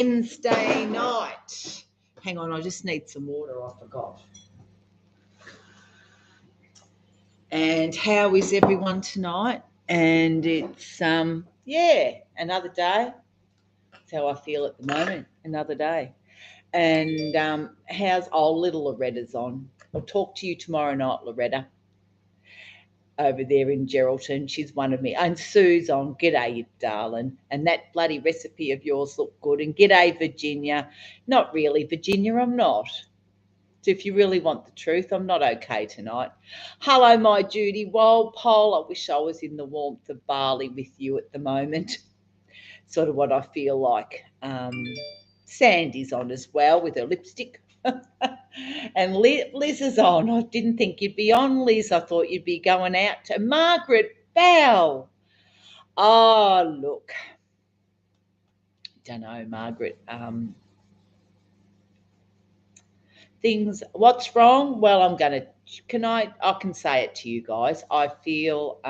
Wednesday night. Hang on, I just need some water. I forgot. And how is everyone tonight? And it's another day. That's how I feel at the moment. Another day. And how's little Loretta's on? I'll talk to you tomorrow night, Loretta. Over there in Geraldton. She's one of me. And Sue's on. G'day, you darling. And that bloody recipe of yours looked good. And g'day, Virginia. Not really, Virginia, I'm not. So if you really want the truth, I'm not okay tonight. Hello, my Judy Walpole. I wish I was in the warmth of Bali with you at the moment. Sort of what I feel like. Sandy's on as well with her lipstick. And Liz is on. I didn't think you'd be on, Liz. I thought you'd be going out to Margaret Bell. Oh, look. Don't know, Margaret. Things, what's wrong? Well, I can say it to you guys. I feel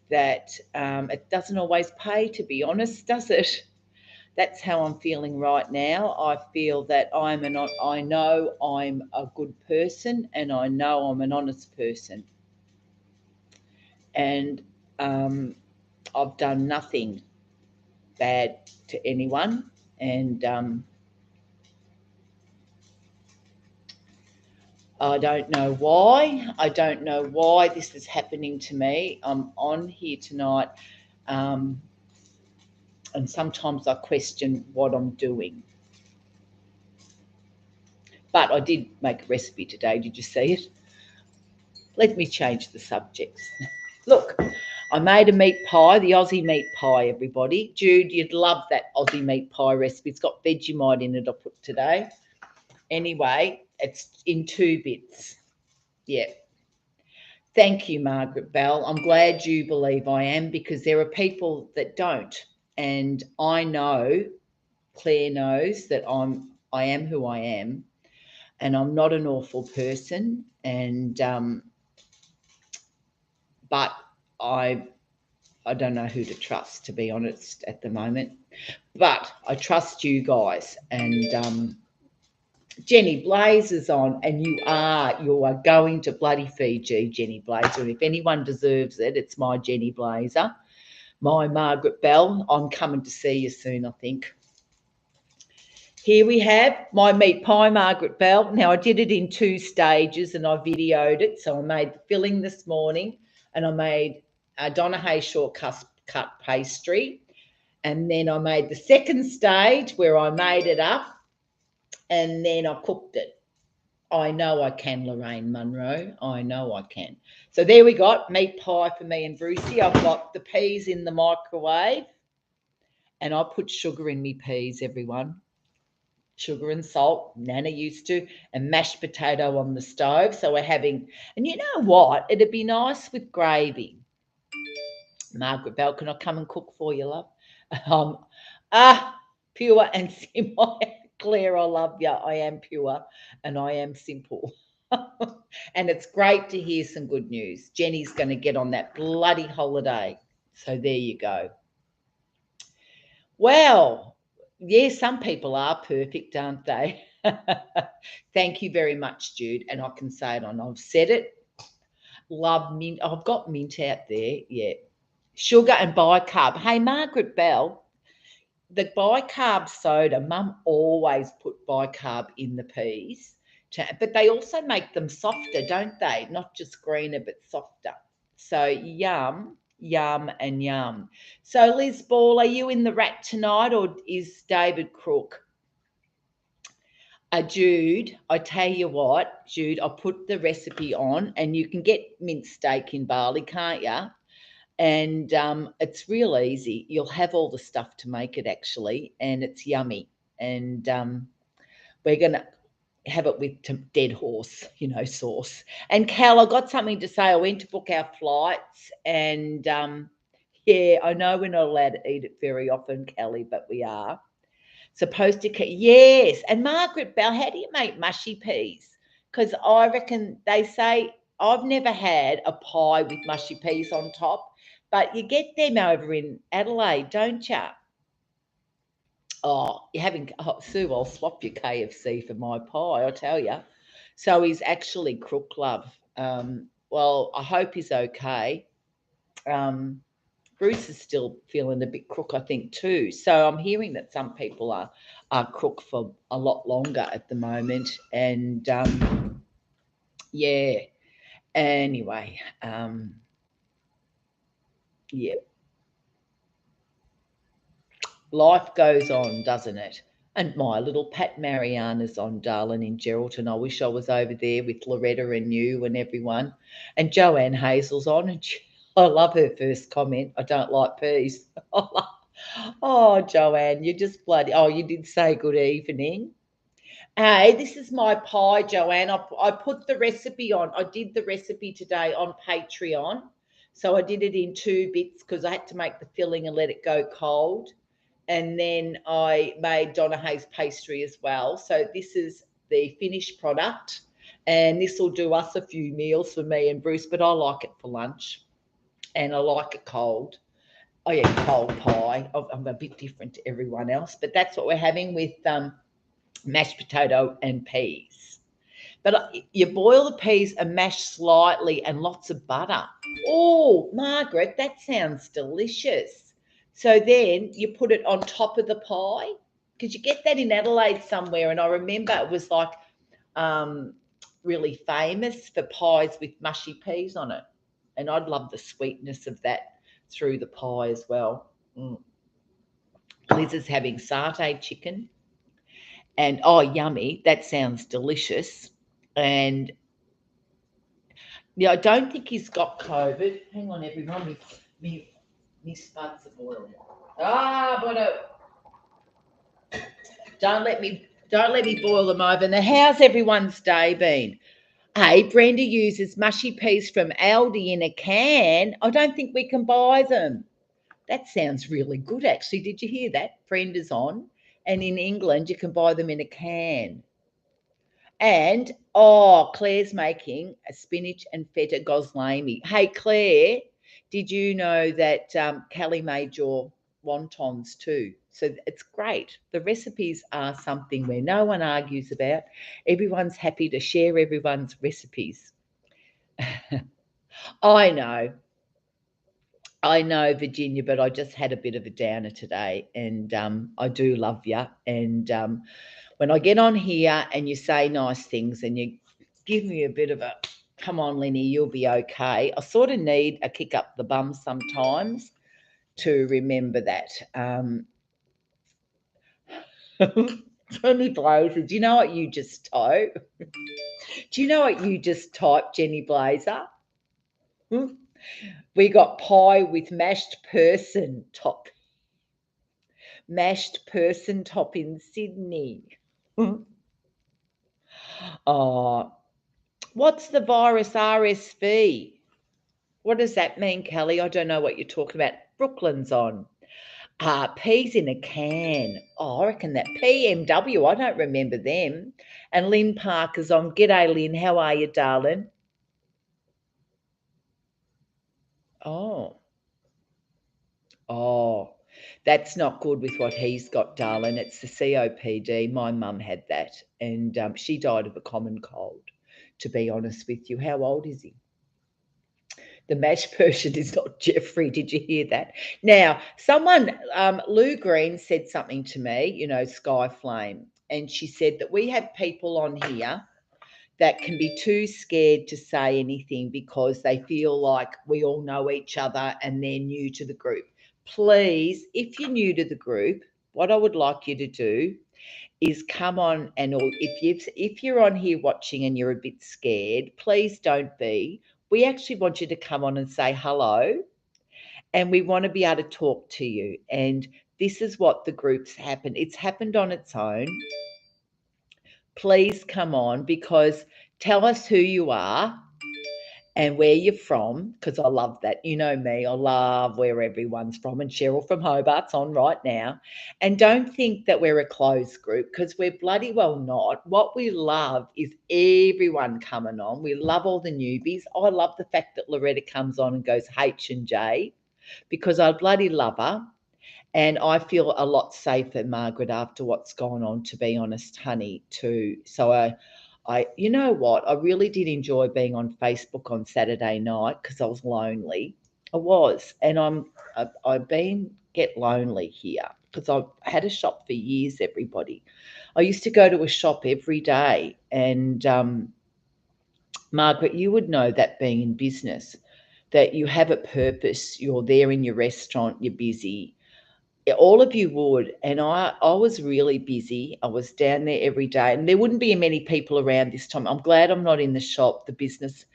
that it doesn't always pay, to be honest, does it? That's how I'm feeling right now. I feel that I know I'm a good person, and I know I'm an honest person. And I've done nothing bad to anyone. And I don't know why. I don't know why this is happening to me. I'm on here tonight. And sometimes I question what I'm doing. But I did make a recipe today. Did you see it? Let me change the subjects. Look, I made a meat pie, the Aussie meat pie, everybody. Jude, you'd love that Aussie meat pie recipe. It's got Vegemite in it I put today. Anyway, it's in 2 bits. Yeah. Thank you, Margaret Bell. I'm glad you believe I am, because there are people that don't. And I know, Claire knows that I am who I am, and I'm not an awful person. And but I don't know who to trust, to be honest, at the moment. But I trust you guys. And Jenny Blaze is on, and you are going to bloody Fiji, Jenny Blazer. And if anyone deserves it, it's my Jenny Blazer, my Margaret Bell. I'm coming to see you soon, I think. Here we have my meat pie, Margaret Bell. Now, I did it in 2 stages, and I videoed it. So I made the filling this morning, and I made a Donna Hay shortcut pastry. And then I made the second stage where I made it up, and then I cooked it. I know I can, Lorraine Munro. I know I can. So there we got meat pie for me and Brucey. I've got the peas in the microwave, and I put sugar in me peas, everyone. Sugar and salt, Nana used to, and mashed potato on the stove. So we're having, and you know what? It'd be nice with gravy. Margaret Bell, can I come and cook for you, love? Pure and simple. Claire, I love you. I am pure and I am simple. And it's great to hear some good news. Jenny's going to get on that bloody holiday. So there you go. Well, yeah, some people are perfect, aren't they? Thank you very much, Jude. And I can say it on. I've said it. Love mint. I've got mint out there. Yeah. Sugar and bicarb. Hey, Margaret Bell, the bicarb soda, Mum always put bicarb in the peas. But they also make them softer, don't they? Not just greener, but softer. So yum, yum, and yum. So Liz Ball, are you in the rat tonight, or is David Crook? Jude, I tell you what, Jude, I'll put the recipe on, and you can get minced steak in Bali, can't you? And it's real easy. You'll have all the stuff to make it, actually, and it's yummy. And we're going to have it with dead horse, sauce. And Cal, I got something to say. I went to book our flights, and yeah, I know we're not allowed to eat it very often, Kelly, but we are supposed to. Yes. And Margaret Bell, how do you make mushy peas? Because I reckon they say, I've never had a pie with mushy peas on top, but you get them over in Adelaide, don't you? Oh, you're having Sue, I'll swap your KFC for my pie, I tell you. So he's actually crook, love. Well, I hope he's okay. Um, Bruce is still feeling a bit crook, I think, too. So I'm hearing that some people are crook for a lot longer at the moment, and yeah. Anyway, yeah, life goes on, doesn't it? And my little Pat Mariana's on, darling, in Geraldton. I wish I was over there with Loretta and you and everyone. And Joanne Hazel's on, and I love her first comment. I don't like peas. Oh, Joanne, you just bloody. Oh, you did say good evening. Hey, this is my pie, Joanne. I put the recipe on. I did the recipe today on Patreon. So I did it in 2 bits because I had to make the filling and let it go cold. And then I made Donna Hayes pastry as well. So this is the finished product. And this will do us a few meals for me and Bruce, but I like it for lunch and I like it cold. I eat cold pie. I'm a bit different to everyone else, but that's what we're having with mashed potato and peas. But you boil the peas and mash slightly and lots of butter. Oh, Margaret, that sounds delicious. So then you put it on top of the pie because you get that in Adelaide somewhere. And I remember it was like um, really famous for pies with mushy peas on it. And I'd love the sweetness of that through the pie as well. Mm. Liz is having satay chicken. And oh, yummy. That sounds delicious. And yeah, I don't think he's got COVID. Hang on, everyone. Me spuds are boiling. Ah, but don't let me boil them over. Now, how's everyone's day been? Hey, Brenda uses mushy peas from Aldi in a can. I don't think we can buy them. That sounds really good, actually. Did you hear that? Brenda's on. And in England, you can buy them in a can. And oh, Claire's making a spinach and feta goslomi. Hey, Claire, did you know that Callie made your wontons too? So it's great. The recipes are something where no one argues about. Everyone's happy to share everyone's recipes. I know. I know, Virginia, but I just had a bit of a downer today, and I do love you. And when I get on here and you say nice things and you give me a bit of a come on, Lyni, you'll be okay. I sort of need a kick up the bum sometimes to remember that. Jenny Blazer, do you know what you just typed? Do you know what you just typed, Jenny Blazer? Hmm? We got pie with mashed person top in Sydney. Oh, what's the virus RSV? What does that mean, Kelly? I don't know what you're talking about. Brooklyn's on. Peas in a can. Oh, I reckon that PMW. I don't remember them. And Lynn Parker's on. G'day, Lynn. How are you, darling? Oh, oh, that's not good with what he's got, darling. It's the COPD. My mum had that, and she died of a common cold. To be honest with you, how old is he? The match Persian is not Jeffrey. Did you hear that? Now, Lou Green said something to me, Sky Flame, and she said that we have people on here that can be too scared to say anything because they feel like we all know each other and they're new to the group. Please, if you're new to the group, what I would like you to do is come on, and or if you're on here watching and you're a bit scared, please don't be. We actually want you to come on and say hello, and we want to be able to talk to you. And this is what the group's happened. It's happened on its own. Please come on, because tell us who you are and where you're from, because I love that. You know me, I love where everyone's from. And Cheryl from Hobart's on right now. And don't think that we're a closed group, because we're bloody well not. What we love is everyone coming on. We love all the newbies. I love the fact that Loretta comes on and goes H and J, because I bloody love her. And I feel a lot safer, Margaret, after what's gone on, to be honest, honey, too. So you know what? I really did enjoy being on Facebook on Saturday night because I was lonely. I was, and I've been get lonely here because I've had a shop for years. Everybody, I used to go to a shop every day, and Margaret, you would know that being in business, that you have a purpose. You're there in your restaurant. You're busy, all of you would. And I was really busy. I was down there every day, and there wouldn't be many people around this time. I'm glad I'm not in the shop. The business,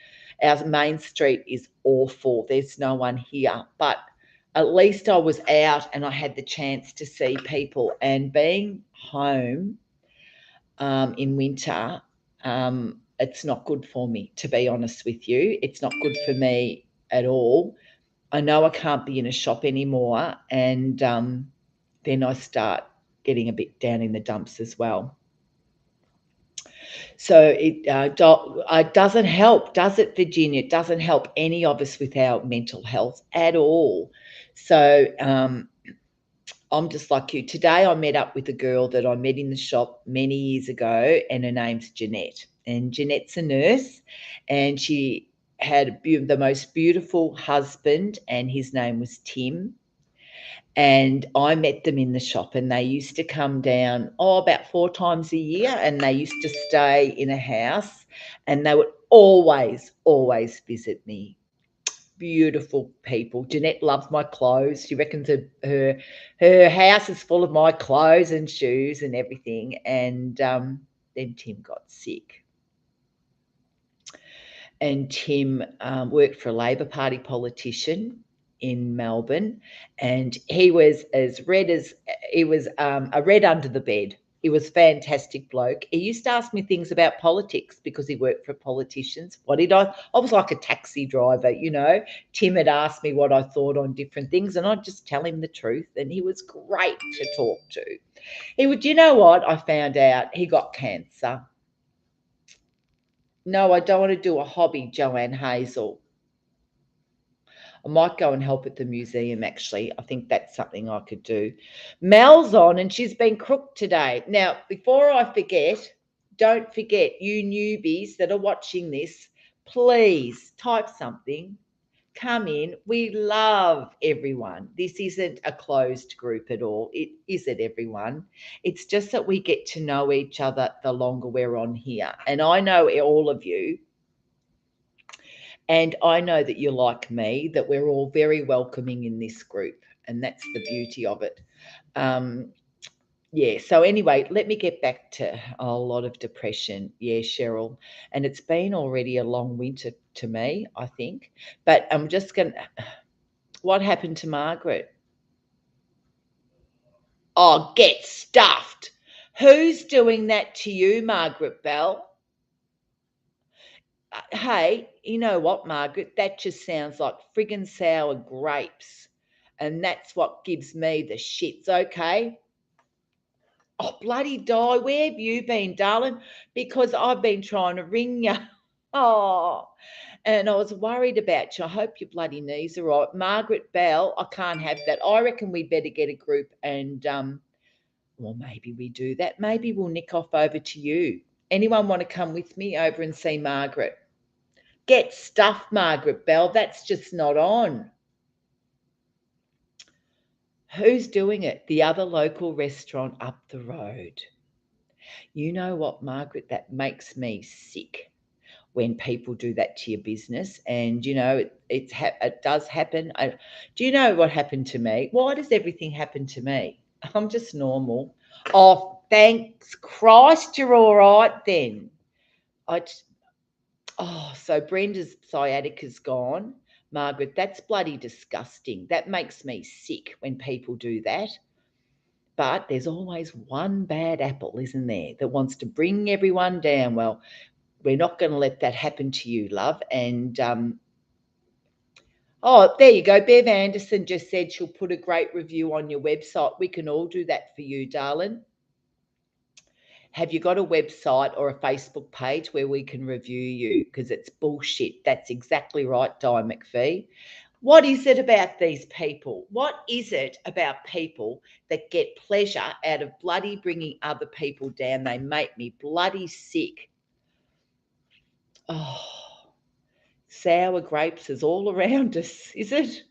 our main street is awful. There's no one here, but at least I was out and I had the chance to see people. And being home in winter, it's not good for me, to be honest with you. It's not good for me at all. I know I can't be in a shop anymore, and then I start getting a bit down in the dumps as well. So it doesn't help, does it, Virginia? It doesn't help any of us with our mental health at all. So I'm just like you. Today I met up with a girl that I met in the shop many years ago, and her name's Jeanette. And Jeanette's a nurse, and she had the most beautiful husband, and his name was Tim. And I met them in the shop, and they used to come down about 4 times a year, and they used to stay in a house, and they would always visit me. Beautiful people. Jeanette loves my clothes. She reckons her house is full of my clothes and shoes and everything. And then Tim got sick. And Tim worked for a Labor Party politician in Melbourne, and he was as red as he was a red under the bed. He was a fantastic bloke. He used to ask me things about politics because he worked for politicians. What did I was like a taxi driver, you know. Tim had asked me what I thought on different things, and I'd just tell him the truth, and he was great to talk to. He would, you know what? I found out he got cancer. No, I don't want to do a hobby, Joanne Hazel. I might go and help at the museum, actually. I think that's something I could do. Mel's on, and she's been crooked today. Now, before I forget, don't forget, you newbies that are watching this, please type something. Come in. We love everyone. This isn't a closed group at all. It isn't everyone. It's just that we get to know each other the longer we're on here. And I know all of you. And I know that you're like me, that we're all very welcoming in this group. And that's the beauty of it. Yeah. So anyway, let me get back to a lot of depression. Yeah, Cheryl. And it's been already a long winter to me, I think. But I'm just going to, what happened to Margaret? Oh, get stuffed. Who's doing that to you, Margaret Bell? Hey, you know what, Margaret? That just sounds like friggin' sour grapes. And that's what gives me the shits, okay? Oh, bloody die. Where have you been, darling? Because I've been trying to ring you. Oh, and I was worried about you. I hope your bloody knees are right. Margaret Bell, I can't have that. I reckon we better get a group and, well, maybe we do that. Maybe we'll nick off over to you. Anyone want to come with me over and see Margaret? Get stuffed, Margaret Bell. That's just not on. Who's doing it? The other local restaurant up the road. You know what, Margaret? That makes me sick when people do that to your business. And, you know, it does happen. Do you know what happened to me? Why does everything happen to me? I'm just normal. Oh, thanks Christ, you're all right then. So Brenda's sciatica's gone. Margaret, that's bloody disgusting. That makes me sick when people do that. But there's always one bad apple, isn't there, that wants to bring everyone down. Well, we're not going to let that happen to you, love. And there you go. Bev Anderson just said she'll put a great review on your website. We can all do that for you, darling. Have you got a website or a Facebook page where we can review you? Because it's bullshit. That's exactly right, Di McPhee. What is it about these people? What is it about people that get pleasure out of bloody bringing other people down? They make me bloody sick. Oh, sour grapes is all around us, is it?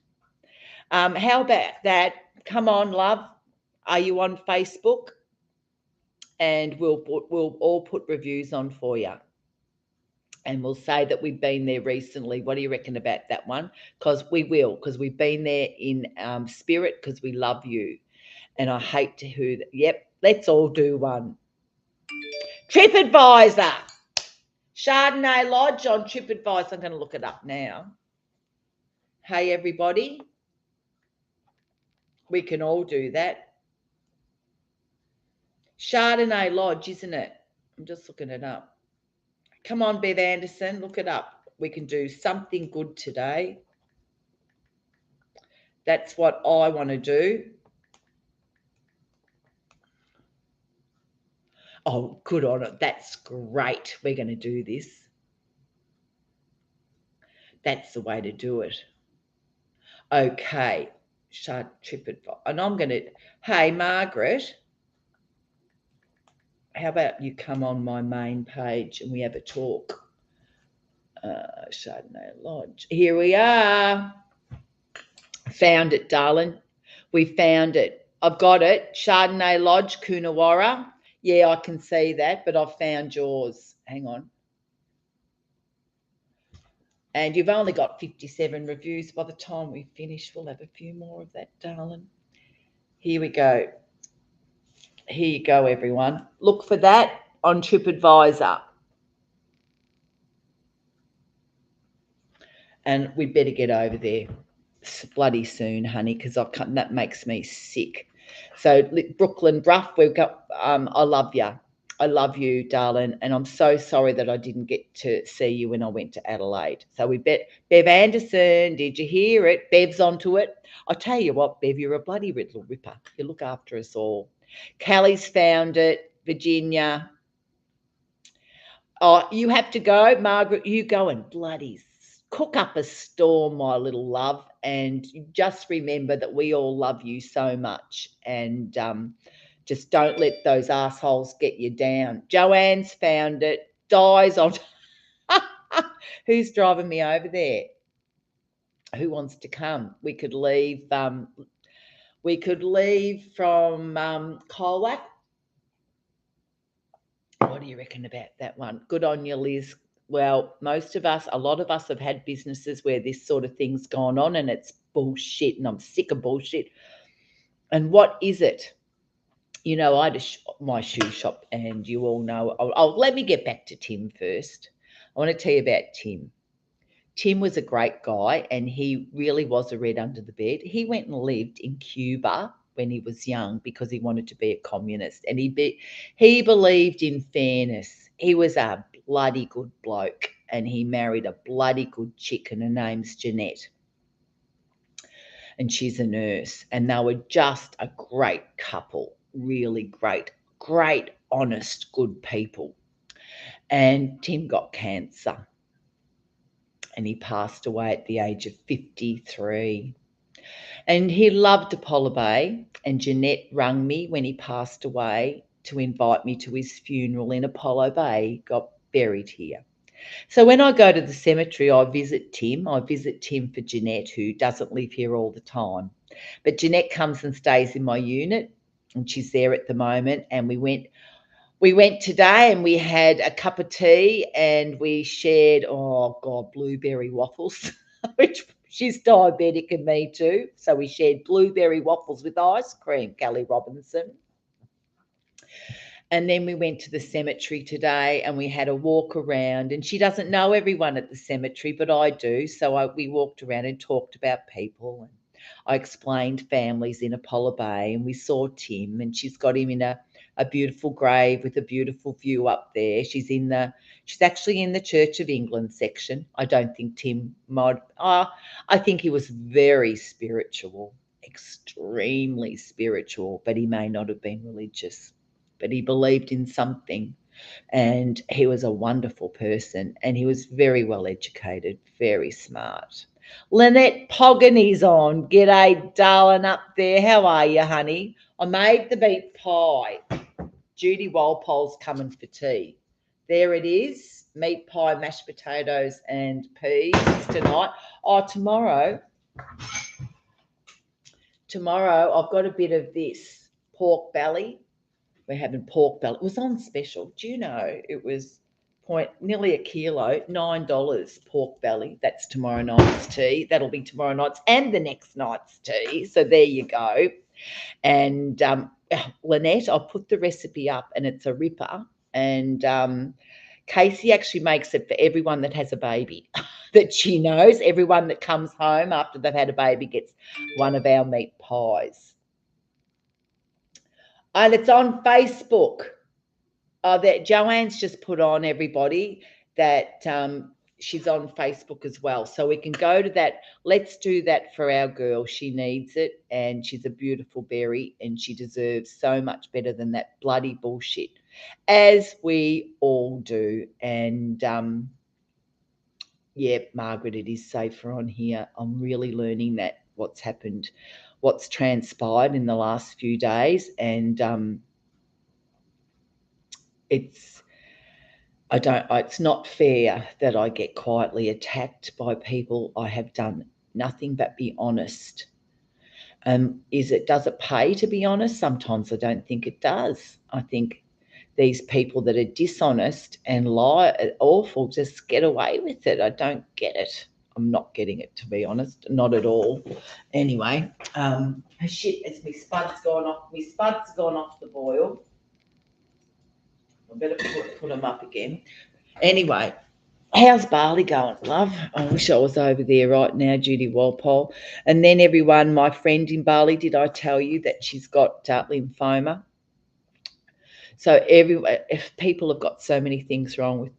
How about that? Come on, love. Are you on Facebook? And we'll all put reviews on for you. And we'll say that we've been there recently. What do you reckon about that one? Because we will, because we've been there in spirit, because we love you. And I hate to who. Yep, let's all do one. TripAdvisor. Chardonnay Lodge on TripAdvisor. I'm going to look it up now. Hey, everybody. We can all do that. Chardonnay Lodge, isn't it? I'm just looking it up. Come on, Bev Anderson, look it up. We can do something good today. That's what I want to do. Oh, good on it. That's great. We're going to do this. That's the way to do it. Okay. TripAdvisor. And I'm going to, hey, Margaret, how about you come on my main page and we have a talk? Chardonnay Lodge. Here we are. Found it, darling. We found it. I've got it. Chardonnay Lodge, Coonawarra. Yeah, I can see that, but I've found yours. Hang on. And you've only got 57 reviews. By the time we finish, we'll have a few more of that, darling. Here we go. Here you go, everyone. Look for that on TripAdvisor. And we'd better get over there bloody soon, honey, because that makes me sick. So Brooklyn Bruff, we've got. I love you. I love you, darling, and I'm so sorry that I didn't get to see you when I went to Adelaide. So Bev Anderson, did you hear it? Bev's onto it. I'll tell you what, Bev, you're a bloody little ripper. You look after us all. Callie's found it. Virginia. Oh, you have to go, Margaret. You go and bloody cook up a storm, my little love, and just remember that we all love you so much, and just don't let those assholes get you down. Joanne's found it. Dies on. Who's driving me over there? Who wants to come? We could leave. We could leave from Colwack. What do you reckon about that one? Good on you, Liz. Well, a lot of us have had businesses where this sort of thing's gone on and it's bullshit, and I'm sick of bullshit. And what is it? You know, I had my shoe shop, and you all know. Let me get back to Tim first. I want to tell you about Tim. Tim was a great guy, and he really was a red under the bed. He went and lived in Cuba when he was young because he wanted to be a communist, and he believed in fairness. He was a bloody good bloke, and he married a bloody good chick, and her name's Jeanette, and she's a nurse, and they were just a great couple, really great, honest, good people. And Tim got cancer, and he passed away at the age of 53. And he loved Apollo Bay, and Jeanette rang me when he passed away to invite me to his funeral in Apollo Bay. He got buried here. So when I go to the cemetery, I visit Tim. I visit Tim for Jeanette, who doesn't live here all the time. But Jeanette comes and stays in my unit, and she's there at the moment. And we went today, and we had a cup of tea, and we shared, blueberry waffles, which she's diabetic and me too. So we shared blueberry waffles with ice cream, Kelly Robinson. And then we went to the cemetery today, and we had a walk around, and she doesn't know everyone at the cemetery, but I do. So we walked around and talked about people, and I explained families in Apollo Bay, and we saw Tim, and she's got him in a beautiful grave with a beautiful view up there. She's actually in the Church of England section. I don't think Tim I think he was very spiritual, extremely spiritual, but he may not have been religious. But he believed in something, and he was a wonderful person, and he was very well educated, very smart. Lynette Pogany's on. G'day, darling, up there. How are you, honey? I made the meat pie. Judy Walpole's coming for tea. There it is. Meat pie, mashed potatoes, and peas tonight. Oh, tomorrow I've got a bit of this pork belly. We're having pork belly. It was on special. Do you know it was nearly a kilo, $9 pork belly. That's tomorrow night's tea. That'll be tomorrow night's and the next night's tea. So there you go. And Lynette, I'll put the recipe up, and it's a ripper. And Casey actually makes it for everyone that has a baby that she knows. Everyone that comes home after they've had a baby gets one of our meat pies. And it's on Facebook. That Joanne's just put on, everybody, that she's on Facebook as well. So we can go to that. Let's do that for our girl. She needs it, and she's a beautiful berry, and she deserves so much better than that bloody bullshit, as we all do. And yeah, Margaret, it is safer on here. I'm really learning that what's happened, what's transpired in the last few days, and it's not fair that I get quietly attacked by people. I have done nothing but be honest. Does it pay to be honest? Sometimes I don't think it does. I think these people that are dishonest and lie are awful. Just get away with it. I don't get it. I'm not getting it, to be honest. Not at all. Anyway, shit, as my spud's gone off. My spud's gone off the boil. I better put them up again. Anyway, how's Bali going, love? I wish I was over there right now, Judy Walpole. And then everyone, my friend in Bali, did I tell you that she's got lymphoma? So if people have got so many things wrong with,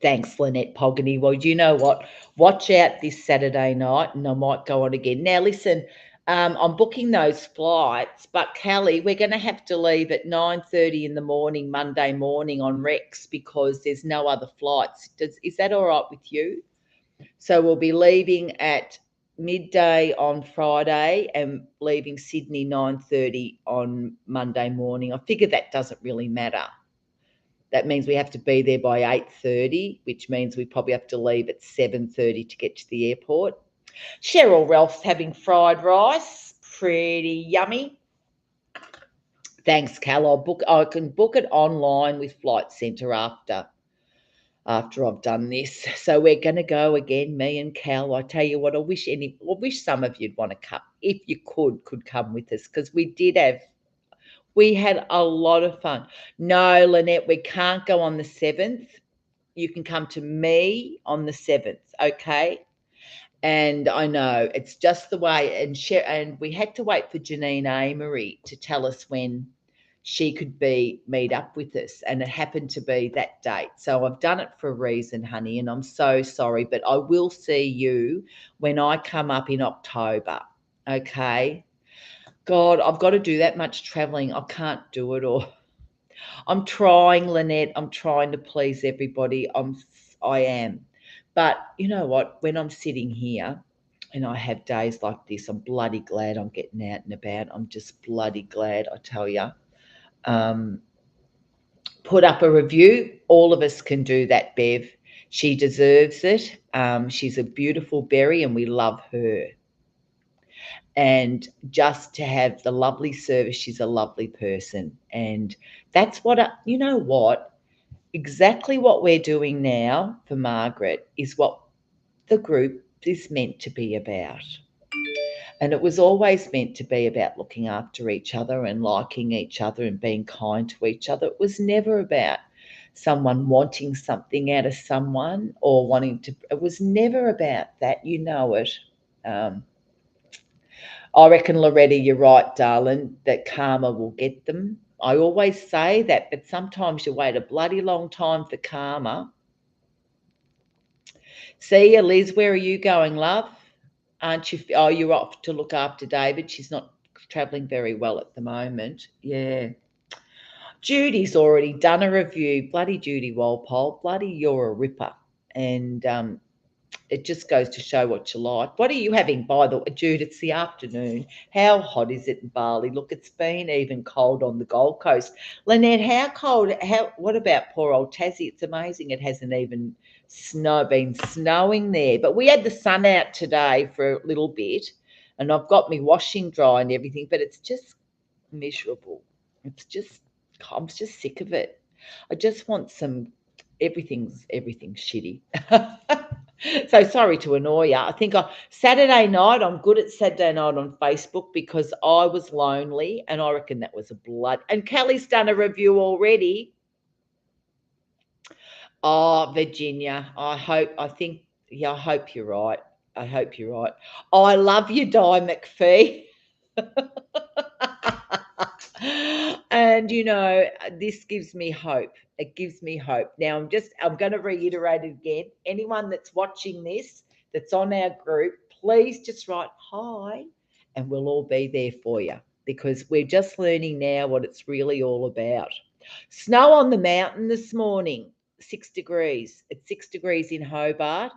thanks, Lynette Pogany. Well, you know what? Watch out this Saturday night, and I might go on again. Now, listen, I'm booking those flights, but Callie, we're going to have to leave at 9:30 in the morning, Monday morning on Rex, because there's no other flights. Is that all right with you? So we'll be leaving at midday on Friday and leaving Sydney 9:30 on Monday morning. I figure that doesn't really matter. That means we have to be there by 8:30, which means we probably have to leave at 7:30 to get to the airport. Cheryl Ralph's having fried rice. Pretty yummy. Thanks, Cal. I can book it online with Flight Centre after I've done this. So we're going to go again, me and Cal. I tell you what, I wish some of you'd want to come, if you could come with us, because we had a lot of fun. No, Lynette, we can't go on the 7th. You can come to me on the 7th, okay? And I know it's just the way. And we had to wait for Janine Amory to tell us when she could meet up with us, and it happened to be that date. So I've done it for a reason, honey, and I'm so sorry, but I will see you when I come up in October, okay? God, I've got to do that much traveling. I can't do it all. I'm trying, Lynette. I'm trying to please everybody. I am. But you know what? When I'm sitting here and I have days like this, I'm bloody glad I'm getting out and about. I'm just bloody glad, I tell you. Put up a review. All of us can do that, Bev. She deserves it. She's a beautiful berry, and we love her. And just to have the lovely service, she's a lovely person. And that's you know what? Exactly what we're doing now for Margaret is what the group is meant to be about. And it was always meant to be about looking after each other and liking each other and being kind to each other. It was never about someone wanting something out of someone or it was never about that. You know it. I reckon, Loretta, you're right, darling, that karma will get them. I always say that, but sometimes you wait a bloody long time for karma. See ya, Liz, where are you going, love? Aren't you? Oh, you're off to look after David. She's not travelling very well at the moment. Yeah. Judy's already done a review. Bloody Judy Walpole. Bloody, you're a ripper. And it just goes to show what you like. What are you having, by the way, Jude? It's the afternoon. How hot is it in Bali? Look, it's been even cold on the Gold Coast. Lynette, how cold? What about poor old Tassie? It's amazing it hasn't even been snowing there. But we had the sun out today for a little bit, and I've got me washing dry and everything, but it's just miserable. I'm just sick of it. I just want some. Everything's shitty. So sorry to annoy you. I think Saturday night, I'm good at Saturday night on Facebook because I was lonely, and I reckon that was a blood. And Kelly's done a review already. Oh, Virginia, I hope you're right. I hope you're right. I love you, Di McPhee. And this gives me hope. It gives me hope. Now I'm going to reiterate it again. Anyone that's watching this, that's on our group, please just write hi, and we'll all be there for you, because we're just learning now what it's really all about. Snow on the mountain this morning, 6 degrees. It's 6 degrees in Hobart.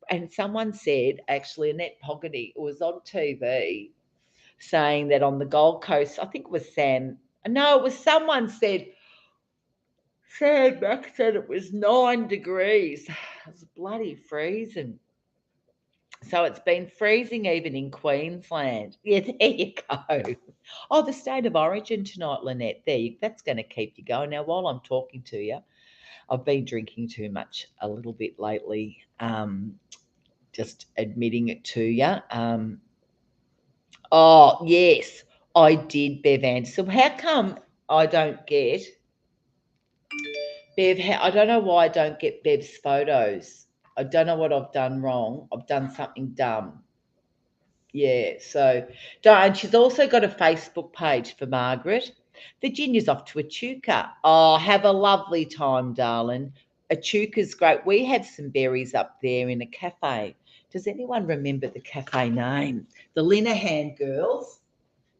And someone said, actually, Annette Poggany was on TV saying that on the Gold Coast, I think it was someone said, Max said it was 9 degrees. It was bloody freezing. So it's been freezing even in Queensland. Yeah, there you go. Oh, the state of origin tonight, Lynette. That's going to keep you going. Now, while I'm talking to you, I've been drinking too much a little bit lately. Just admitting it to you. Oh, yes, I did, Bev Anderson. How come I don't get Bev? I don't know why I don't get Bev's photos. I don't know what I've done wrong. I've done something dumb. Yeah, so and she's also got a Facebook page for Margaret. Virginia's off to Echuca. Oh, have a lovely time, darling. Echuca's great. We have some berries up there in a cafe. Does anyone remember the cafe name? The Linehan girls.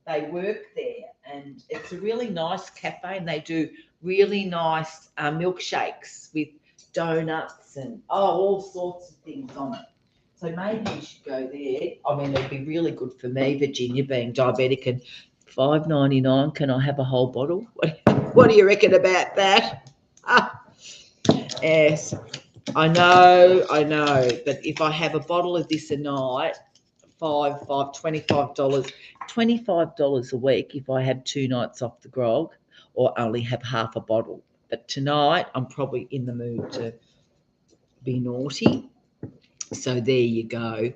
They work there, and it's a really nice cafe, and they do really nice milkshakes with donuts and all sorts of things on it. So maybe you should go there. I mean, it'd be really good for me, Virginia, being diabetic, and $5.99. Can I have a whole bottle? What do you reckon about that? Yes, I know. But if I have a bottle of this a night, $25, $25 a week if I have 2 nights off the grog, or only have half a bottle. But tonight I'm probably in the mood to be naughty. So there you go.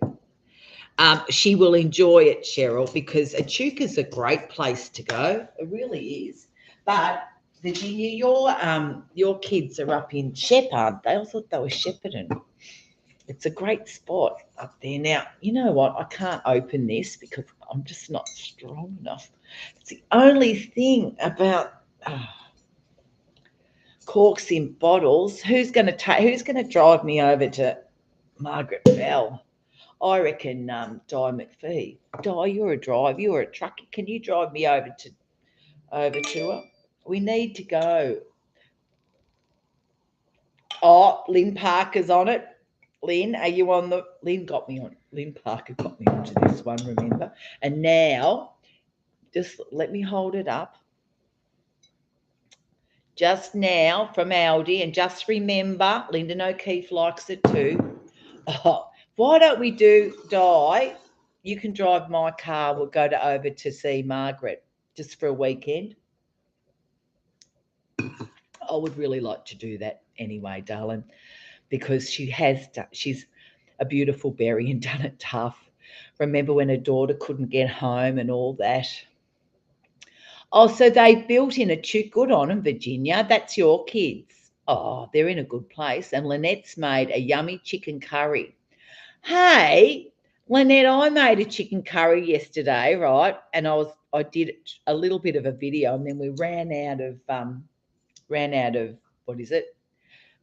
She will enjoy it, Cheryl, because Echuca's a great place to go. It really is. But Virginia, your kids are up in Shep, aren't they? I thought they were Shepparton. It's a great spot up there. Now, you know what? I can't open this because I'm just not strong enough. It's the only thing about corks in bottles. Who's going to drive me over to Margaret Bell? I reckon Di McPhee. Di, you're a driver. You're a trucker. Can you drive me over to her? We need to go. Oh, Lynn Parker's on it. Lynn, are you on the? Lynn Parker got me onto this one, remember? And now, just let me hold it up. Just now from Aldi, and just remember, Lyndon O'Keefe likes it too. Oh, why don't we do, Di? You can drive my car. We'll go over to see Margaret just for a weekend. I would really like to do that anyway, darling, because she's a beautiful berry and done it tough. Remember when her daughter couldn't get home and all that? Oh, so they built in good on them, Virginia. That's your kids. Oh, they're in a good place. And Lynette's made a yummy chicken curry. Hey, Lynette, I made a chicken curry yesterday, right? And I did a little bit of a video, and then we ran out of what is it?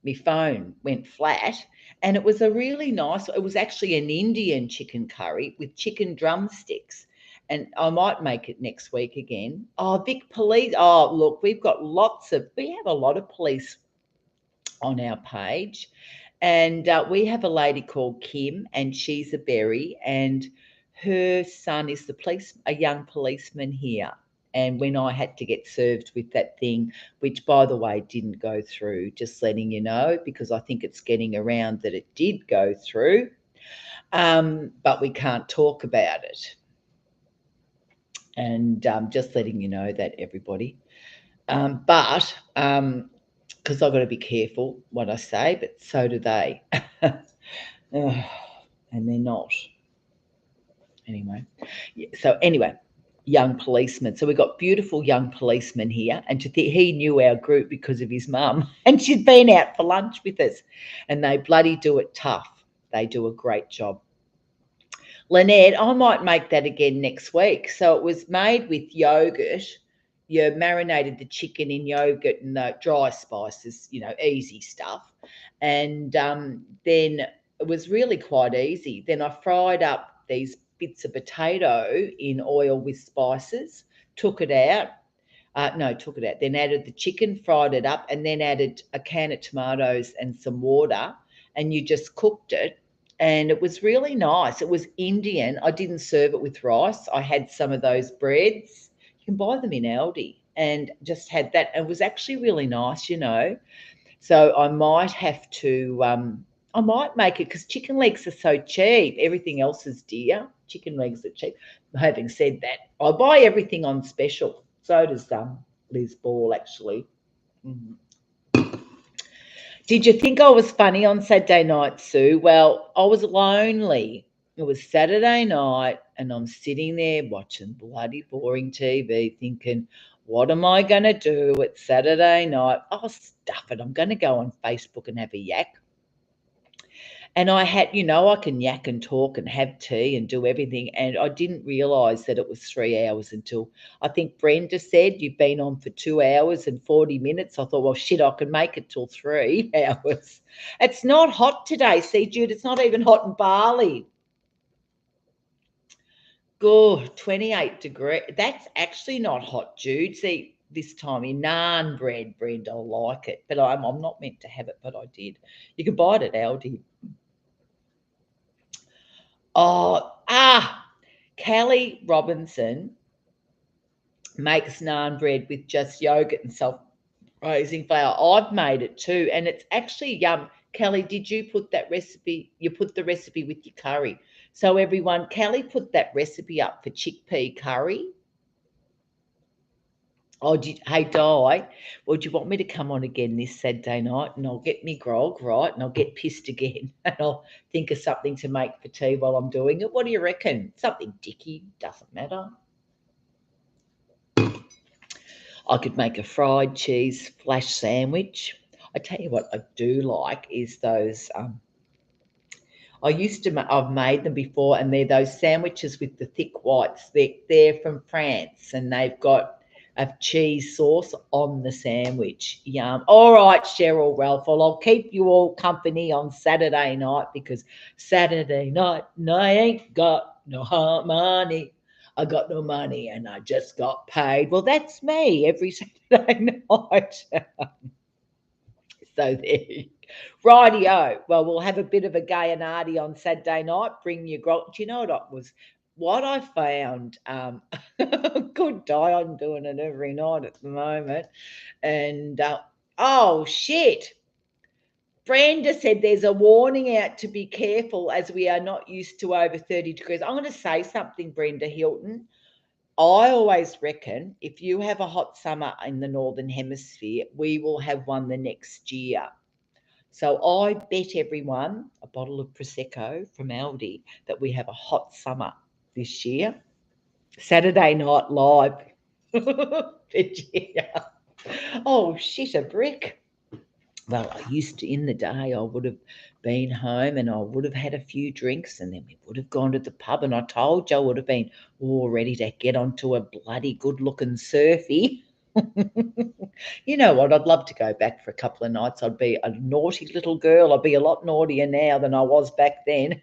My phone went flat, and it was a really nice. It was actually an Indian chicken curry with chicken drumsticks. And I might make it next week again. Oh, Vic Police. Oh, look, we have a lot of police on our page. And we have a lady called Kim, and she's a berry, and her son is a young policeman here. And when I had to get served with that thing, which by the way didn't go through, just letting you know, because I think it's getting around that it did go through, but we can't talk about it. And just letting you know that, everybody. But because I've got to be careful what I say, but so do they. And they're not. Anyway, yeah, so anyway, young policeman. So we've got beautiful young policemen here, and he knew our group because of his mum, and she'd been out for lunch with us, and they bloody do it tough. They do a great job. Lynette, I might make that again next week. So it was made with yogurt. You marinated the chicken in yogurt and the dry spices, easy stuff. And then it was really quite easy. Then I fried up these bits of potato in oil with spices, took it out. Took it out. Then added the chicken, fried it up, and then added a can of tomatoes and some water. And you just cooked it, and it was really nice. It was Indian. I didn't serve it with rice. I had some of those breads. You can buy them in Aldi, and just had that. It was actually really nice. So I might have to, I might make it, because chicken legs are so cheap. Everything else is dear. Chicken legs are cheap. Having said that, I buy everything on special. So does Liz Ball, actually. Mhm. Did you think I was funny on Saturday night, Sue? Well, I was lonely. It was Saturday night, and I'm sitting there watching bloody boring TV, thinking, what am I going to do? It's Saturday night. Oh, stuff it. I'm going to go on Facebook and have a yak. And I had, I can yak and talk and have tea and do everything. And I didn't realise that it was 3 hours until I think Brenda said, you've been on for 2 hours and 40 minutes. I thought, well, shit, I can make it till 3 hours. It's not hot today. See, Jude, it's not even hot in Bali. Good, 28 degrees. That's actually not hot, Jude. See, this time in naan bread, Brenda, I like it. But I'm not meant to have it, but I did. You can buy it at Aldi. Callie Robinson makes naan bread with just yogurt and self-raising flour. I've made it too, and it's actually yum. Kelly, did you put that recipe? You put the recipe with your curry. So everyone, Kelly put that recipe up for chickpea curry. Oh, hey, Di, well, do you want me to come on again this Saturday night, and I'll get me grog, right, and I'll get pissed again, and I'll think of something to make for tea while I'm doing it. What do you reckon? Something dicky, doesn't matter. I could make a fried cheese flash sandwich. I tell you what I do like is those. I've made them before, and they're those sandwiches with the thick whites. They're from France, and they've got a cheese sauce on the sandwich. Yum. All right, Cheryl Ralph. Well, I'll keep you all company on Saturday night, because Saturday night, I ain't got no money. I got no money, and I just got paid. Well, that's me every Saturday night. So there. Rightio. Well, we'll have a bit of a gay and arty on Saturday night. Bring your grog. Do you know what I found? Good die. I'm doing it every night at the moment. And oh shit. Brenda said there's a warning out to be careful, as we are not used to over 30 degrees. I'm going to say something, Brenda Hilton. I always reckon if you have a hot summer in the Northern Hemisphere, we will have one the next year. So I bet everyone a bottle of Prosecco from Aldi that we have a hot summer this year. Saturday Night Live. Virginia. Oh, shit, a brick. Well, I used to, in the day, I would have been home and I would have had a few drinks, and then we would have gone to the pub, and I told you I would have been all ready to get onto a bloody good-looking surfy. You know what? I'd love to go back for a couple of nights. I'd be a naughty little girl. I'd be a lot naughtier now than I was back then.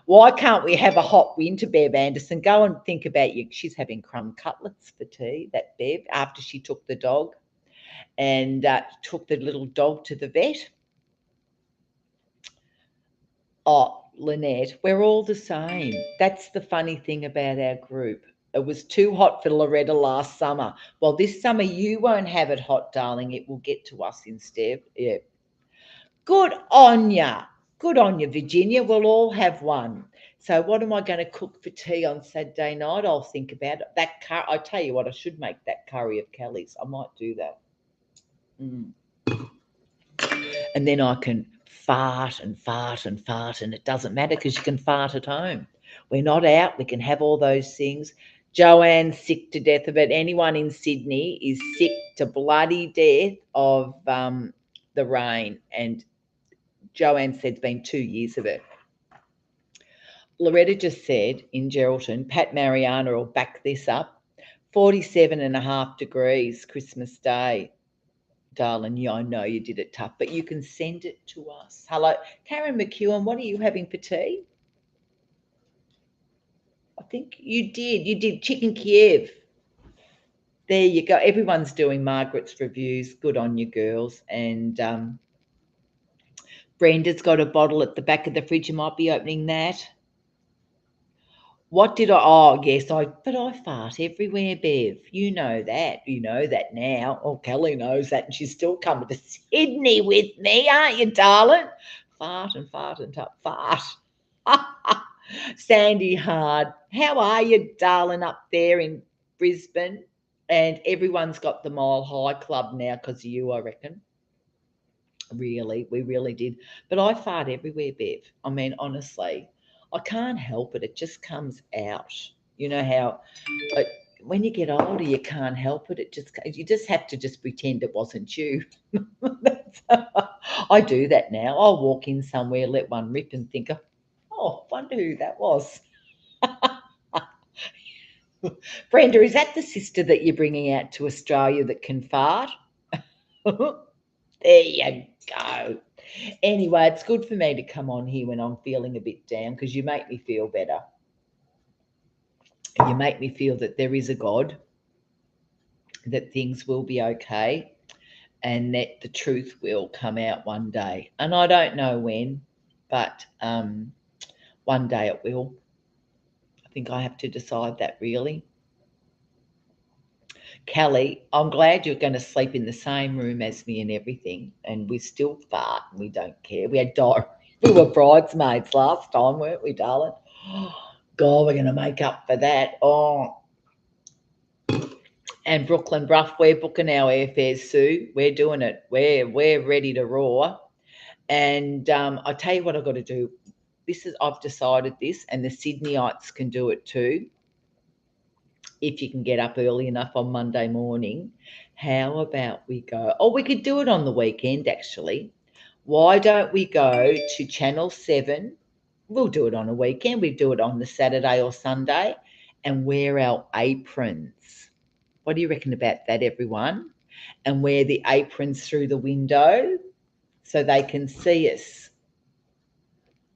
Why can't we have a hot winter, Bev Anderson? Go and think about you. She's having crumb cutlets for tea, that Bev, after she took the dog and took the little dog to the vet. Oh, Lynette, we're all the same. That's the funny thing about our group. It was too hot for Loretta last summer. Well, this summer you won't have it hot, darling. It will get to us instead. Yeah. Good on ya. Good on you, Virginia. We'll all have one. So, what am I going to cook for tea on Saturday night? I'll think about it. That I tell you what, I should make that curry of Kelly's. I might do that. Mm. And then I can fart and fart and fart, and it doesn't matter because you can fart at home. We're not out. We can have all those things. Joanne's sick to death of it. Anyone in Sydney is sick to bloody death of the rain, and Joanne said it's been 2 years of it. Loretta just said in Geraldton, Pat Mariana will back this up, 47.5 degrees Christmas Day. Darling, yeah, I know you did it tough, but you can send it to us. Hello, Karen McEwen, what are you having for tea? I think you did. You did chicken Kiev. There you go. Everyone's doing Margaret's reviews. Good on you, girls. And Brenda's got a bottle at the back of the fridge. You might be opening that. What did I? Oh, yes, but I fart everywhere, Bev. You know that. You know that now. Oh, Kelly knows that, and she's still coming to Sydney with me, aren't you, darling? Fart and fart and fart. Sandy Hard, how are you, darling, up there in Brisbane? And everyone's got the Mile High Club now because of you, I reckon. Really, we really did. But I fart everywhere, Bev. I mean, honestly, I can't help it. It just comes out. You know how like, when you get older, you can't help it. You just have to just pretend it wasn't you. I do that now. I'll walk in somewhere, let one rip, and think, oh, wonder who that was. Brenda, is that the sister that you're bringing out to Australia that can fart? There you go. Anyway, it's good for me to come on here when I'm feeling a bit down because you make me feel better. You make me feel that there is a God, that things will be okay, and that the truth will come out one day. And I don't know when, but one day it will. I think I have to decide that really. Kelly, I'm glad you're going to sleep in the same room as me and everything, and we still fart and we don't care. We were bridesmaids last time, weren't we, darling? God, we're going to make up for that. Oh, and Brooklyn Bruff, we're booking our airfares, Sue. We're doing it. We're ready to roar. And I tell you what I've got to do. I've decided this, and the Sydneyites can do it too. If you can get up early enough on Monday morning, how about we go? Oh, we could do it on the weekend, actually. Why don't we go to Channel 7? We'll do it on a weekend. We do it on the Saturday or Sunday and wear our aprons. What do you reckon about that, everyone? And wear the aprons through the window so they can see us.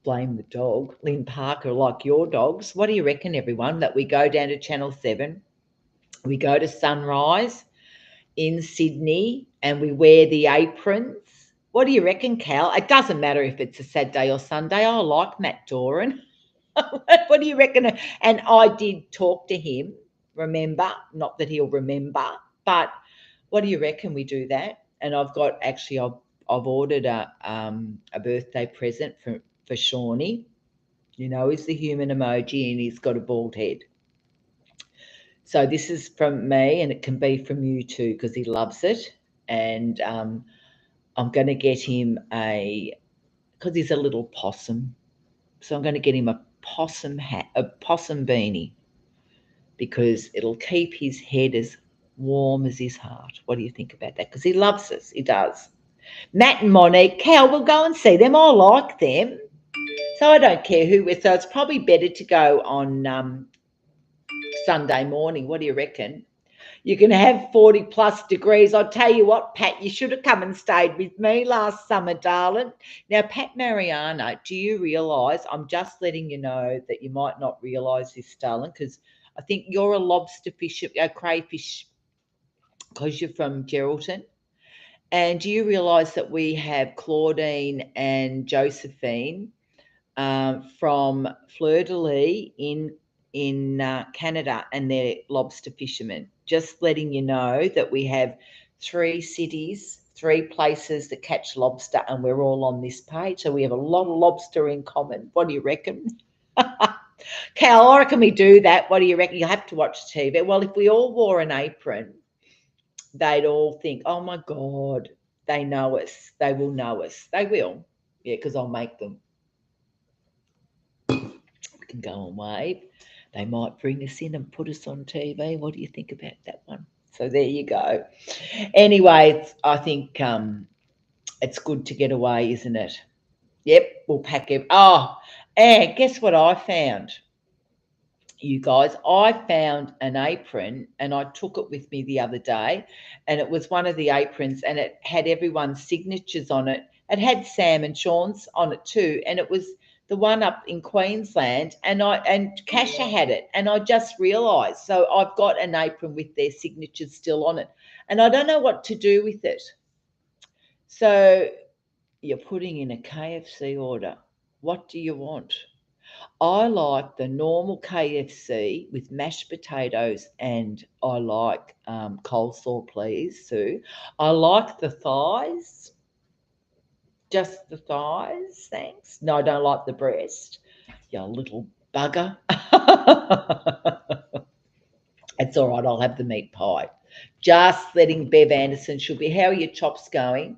Blame the dog. Lynn Parker, like your dogs. What do you reckon, everyone, that we go down to Channel 7? We go to Sunrise in Sydney and we wear the aprons. What do you reckon, Cal? It doesn't matter if it's a Saturday or Sunday. I like Matt Doran. What do you reckon? And I did talk to him, remember? Not that he'll remember, but what do you reckon we do that? And I've ordered a birthday present for Shawnee. You know, he's the human emoji and he's got a bald head. So this is from me, and it can be from you too because he loves it. And I'm going to get him because he's a little possum. So I'm going to get him a possum hat, a possum beanie, because it'll keep his head as warm as his heart. What do you think about that? Because he loves us. He does. Matt and Monique, Cal, we'll go and see them. I like them. So I don't care who we're. So it's probably better to go on Sunday morning. What do you reckon? You can have 40 plus degrees. I'll tell you what, Pat, you should have come and stayed with me last summer, darling. Now, Pat Mariano, do you realise, I'm just letting you know that you might not realise this, darling, because I think you're a lobster fish, a crayfish, because you're from Geraldton. And do you realise that we have Claudine and Josephine from Fleur de Lis in Canada, and they're lobster fishermen. Just letting you know that we have 3 cities, 3 places that catch lobster, and we're all on this page. So we have a lot of lobster in common. What do you reckon? Cal, I reckon we do that. What do you reckon? You have to watch TV. Well, if we all wore an apron, they'd all think, oh my God, they know us. They will know us. They will. Yeah, because I'll make them. We can go and wave. They might bring us in and put us on TV. What do you think about that one? So there you go. Anyway, I think it's good to get away, isn't it? Yep, we'll pack it. Oh, and guess what I found? You guys, I found an apron and I took it with me the other day, and it was one of the aprons and it had everyone's signatures on it. It had Sam and Sean's on it too, and it was the one up in Queensland, and Kasha had it, and I just realised. So I've got an apron with their signatures still on it, and I don't know what to do with it. So you're putting in a KFC order. What do you want? I like the normal KFC with mashed potatoes, and I like coleslaw, please, Sue. I like the thighs, just the thighs, thanks. No, I don't like the breast. You little bugger. It's all right, I'll have the meat pie. Just letting Bev Anderson, she'll be, how are your chops going?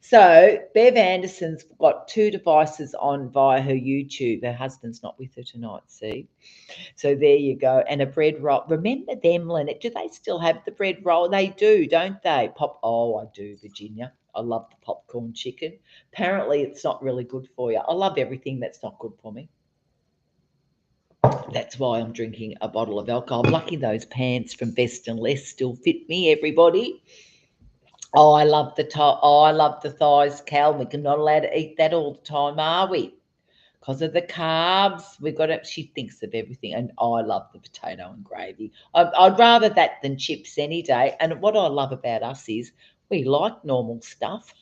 So Bev Anderson's got 2 devices on via her YouTube. Her husband's not with her tonight, see? So there you go. And a bread roll. Remember them, Lynette? Do they still have the bread roll? They do, don't they? I do, Virginia. I love the popcorn chicken. Apparently it's not really good for you. I love everything that's not good for me. That's why I'm drinking a bottle of alcohol. I'm lucky those pants from Best and Less still fit me, everybody. Oh, I love the thighs, Cal. We're not allowed to eat that all the time, are we? Because of the carbs, we've got to. She thinks of everything, and I love the potato and gravy. I'd rather that than chips any day. And what I love about us is we like normal stuff.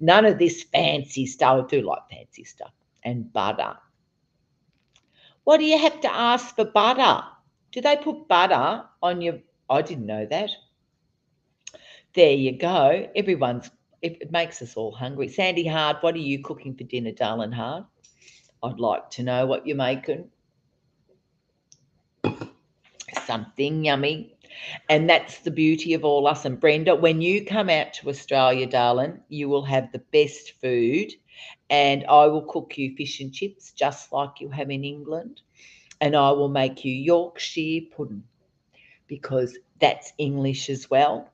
None of this fancy stuff. I do like fancy stuff. And butter. What do you have to ask for butter? Do they put butter on your? I didn't know that. There you go. It makes us all hungry. Sandy Hard, what are you cooking for dinner, darling Hard? I'd like to know what you're making. Something yummy. And that's the beauty of all us. And Brenda, when you come out to Australia, darling, you will have the best food. And I will cook you fish and chips just like you have in England. And I will make you Yorkshire pudding because that's English as well.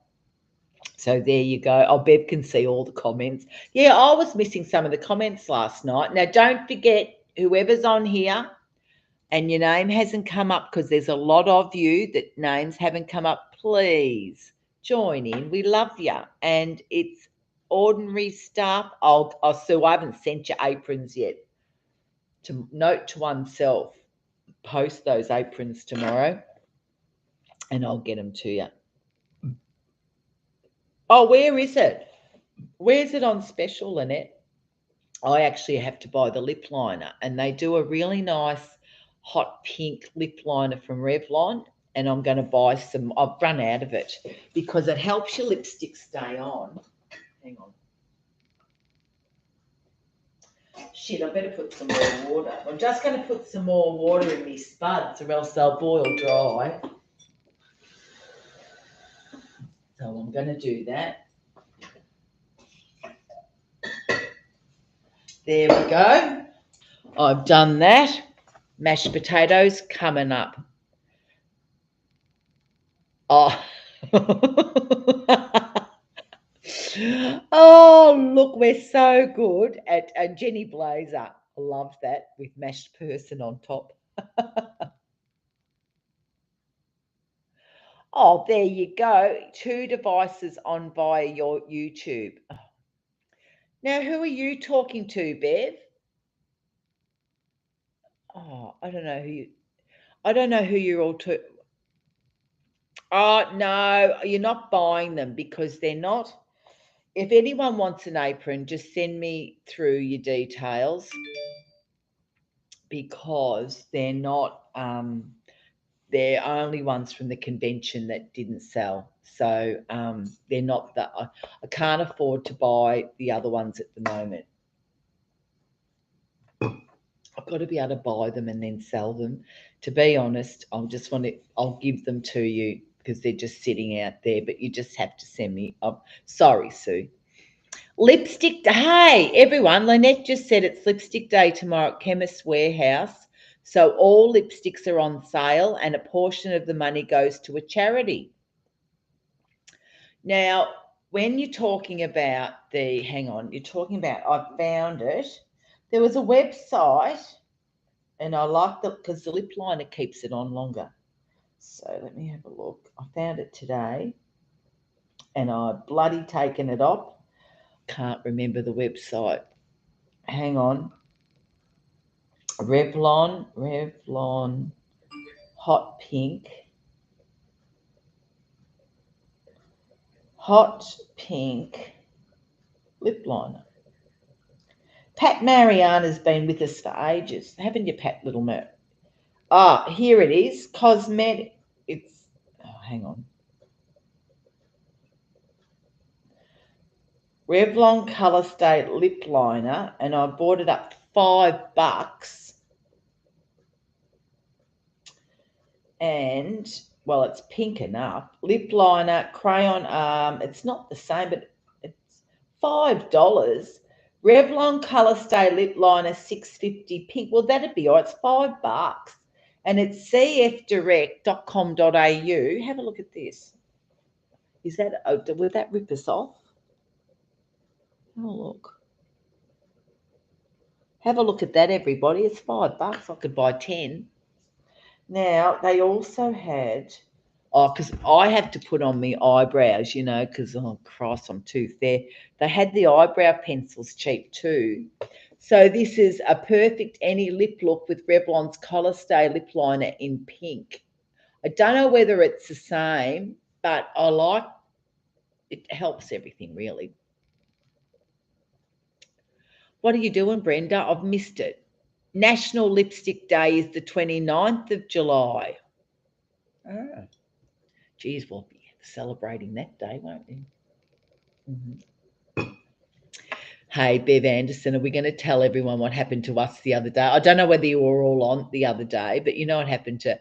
So there you go. Oh, Bev can see all the comments. Yeah, I was missing some of the comments last night. Now, don't forget, whoever's on here and your name hasn't come up, because there's a lot of you that names haven't come up, please join in. We love you. And it's ordinary stuff. Sue, I haven't sent you aprons yet. To note to oneself, post those aprons tomorrow and I'll get them to you. Oh, where is it? Where's it on special, Lynette? I actually have to buy the lip liner, and they do a really nice hot pink lip liner from Revlon, and I'm going to buy some. I've run out of it because it helps your lipstick stay on. Hang on. Shit, I better put some more water. I'm just going to put some more water in these spuds or else they'll boil dry. So I'm going to do that. There we go. I've done that. Mashed potatoes coming up. Oh. Oh, look, we're so good at Jenny Blazer. I love that with mashed person on top. Oh, there you go. 2 devices on via your YouTube. Now, who are you talking to, Bev? Oh, I don't know who you're all to. Oh, no, you're not buying them because they're not. if anyone wants an apron, just send me through your details, because they're not they're only ones from the convention that didn't sell. So they're not that I can't afford to buy the other ones at the moment. I've got to be able to buy them and then sell them. To be honest, I'll give them to you because they're just sitting out there, but you just have to send me. Sorry, Sue. Lipstick day. Hey, everyone. Lynette just said it's lipstick day tomorrow at Chemist Warehouse. So all lipsticks are on sale and a portion of the money goes to a charity. Now, when you're talking about I found it. There was a website, and I like because the lip liner keeps it on longer. So let me have a look. I found it today, and I've bloody taken it off. Can't remember the website. Hang on. Revlon Hot Pink lip liner. Pat Mariana's been with us for ages, haven't you, Pat Little Mer? Here it is. Cosmetic. Hang on. Revlon Color Stay lip liner, and I bought it up $5. And well, it's pink enough. Lip liner, crayon arm. It's not the same, but it's $5. Revlon Color Stay lip liner, $6.50 pink. Well, that'd be all right. It's $5. And it's cfdirect.com.au. Have a look at this. Will that rip us off? Have a look. Have a look at that, everybody. It's $5. I could buy 10. Now, they also had, because I have to put on my eyebrows, because, oh, Christ, I'm too fair. They had the eyebrow pencils cheap too. So this is a perfect any lip look with Revlon's Color Stay lip liner in pink. I don't know whether it's the same, but I like it. Helps everything, really. What are you doing, Brenda? I've missed it. National Lipstick Day is the 29th of July. Oh. Geez, we'll be celebrating that day, won't we? Mm-hmm. Hey, Bev Anderson, are we going to tell everyone what happened to us the other day? I don't know whether you were all on the other day, but you know what happened to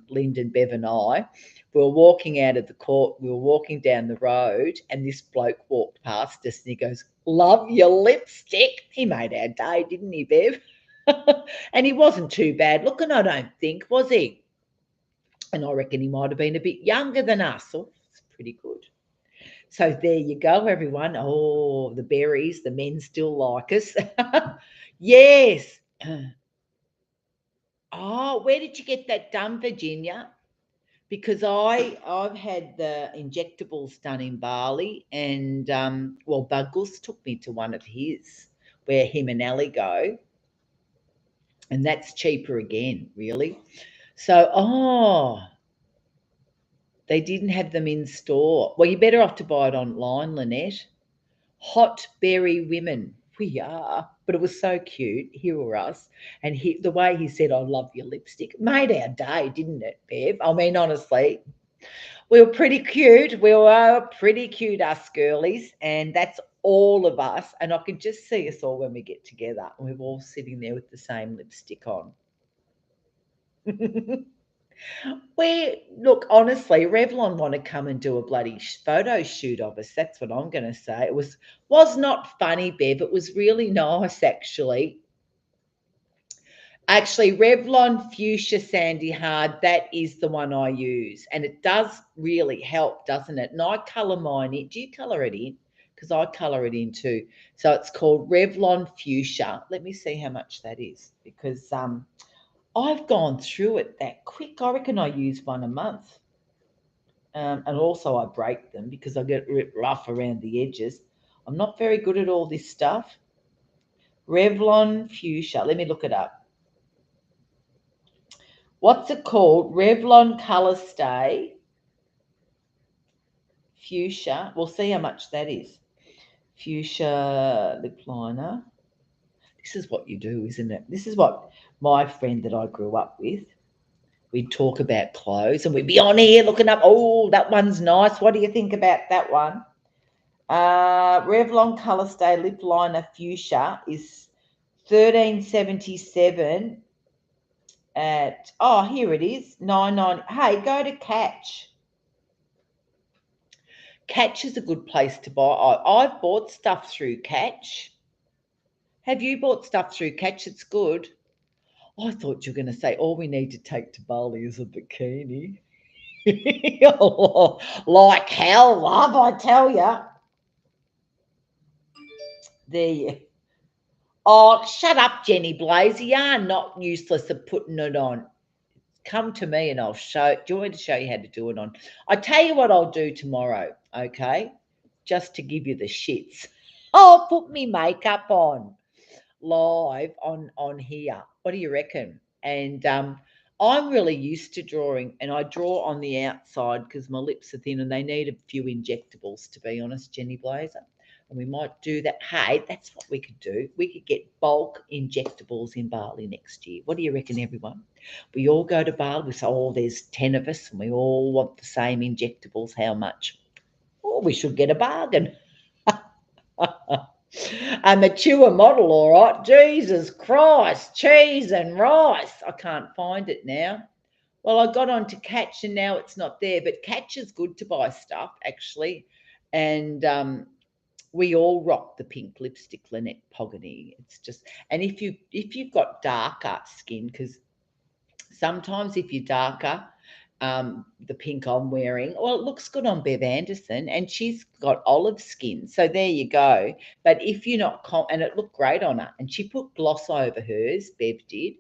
Lyndon, Bev and I? We were walking out of the court. We were walking down the road, and this bloke walked past us, and he goes, "Love your lipstick." He made our day, didn't he, Bev? And he wasn't too bad looking, I don't think, was he? And I reckon he might have been a bit younger than us. Oh, it's pretty good. So there you go, everyone. Oh, the berries, the men still like us. Yes. Oh, where did you get that done, Virginia? Because I've had the injectables done in Bali, and Buggles took me to one of his, where him and Ellie go, and that's cheaper again, really. So, they didn't have them in store. Well, you're better off to buy it online, Lynette. Hot berry women. We are. But it was so cute. Here were us. And the way he said, "I love your lipstick," made our day, didn't it, Bev? I mean, honestly, we were pretty cute. We were pretty cute, us girlies. And that's all of us. And I can just see us all when we get together. And we're all sitting there with the same lipstick on. Look, honestly, Revlon want to come and do a bloody photo shoot of us. That's what I'm going to say. It was not funny, Bev. It was really nice, actually. Actually, Revlon Fuchsia Sandy Hard, that is the one I use. And it does really help, doesn't it? And I colour mine in. Do you colour it in? Because I colour it in too. So it's called Revlon Fuchsia. Let me see how much that is, because I've gone through it that quick. I reckon I use one a month. And also I break them because I get rough around the edges. I'm not very good at all this stuff. Revlon Fuchsia. Let me look it up. What's it called? Revlon Color Stay Fuchsia. We'll see how much that is. fuchsia lip liner. This is what you do, isn't it? This is what my friend that I grew up with, we'd talk about clothes and we'd be on here looking up, oh, that one's nice. What do you think about that one? Revlon Colour Stay Lip Liner Fuchsia is $13.77 at, oh, here it is, $9.90. Hey, go to Catch. Catch is a good place to buy. I've bought stuff through Catch. Have you bought stuff through Catch? It's good. I thought you were going to say all we need to take to Bali is a bikini. Like hell, love, I tell you. There. Oh, shut up, Jenny Blaze. You are not useless at putting it on. Come to me and I'll show. Do you want me to show you how to do it on? I tell you what I'll do tomorrow, okay? Just to give you the shits. I'll put me makeup on live on here. What do you reckon? And I'm really used to drawing, and I draw on the outside because my lips are thin and they need a few injectables, to be honest, Jenny Blazer. And we might do that. Hey, that's what we could do. We could get bulk injectables in Bali next year. What do you reckon, everyone? We all go to Bali. We say, oh, there's 10 of us and we all want the same injectables. How much? Oh, we should get a bargain. A mature model, all right. Jesus Christ, cheese and rice. I can't find it now. Well, I got onto Catch and now it's not there, but Catch is good to buy stuff, actually. And we all rock the pink lipstick, Lynette Pogany. It's just, and if you've got darker skin, because sometimes if you're darker, the pink I'm wearing, well, it looks good on Bev Anderson, and she's got olive skin, so there you go. But if you're not, and it looked great on her, and she put gloss over hers, Bev did.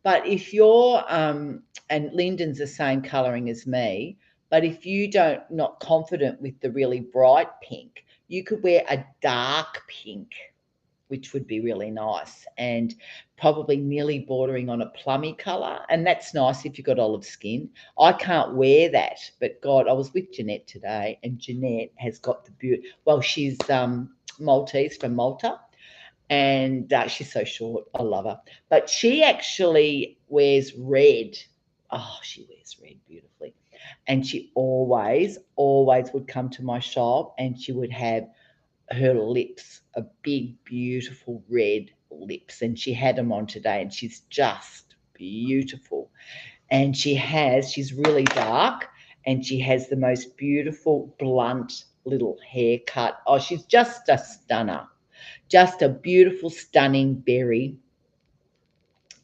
But if you're, and Lyndon's the same colouring as me, but if you not confident with the really bright pink, you could wear a dark pink, which would be really nice, and probably nearly bordering on a plummy colour. And that's nice if you've got olive skin. I can't wear that, but God, I was with Jeanette today, and Jeanette has got the beauty. Well, she's Maltese from Malta, and she's so short. I love her. But she actually wears red. Oh, she wears red beautifully. And she always would come to my shop, and she would have her lips, a big, beautiful red lips, and she had them on today, and she's just beautiful. And she's really dark, and she has the most beautiful, blunt little haircut. Oh, she's just a stunner, just a beautiful, stunning berry,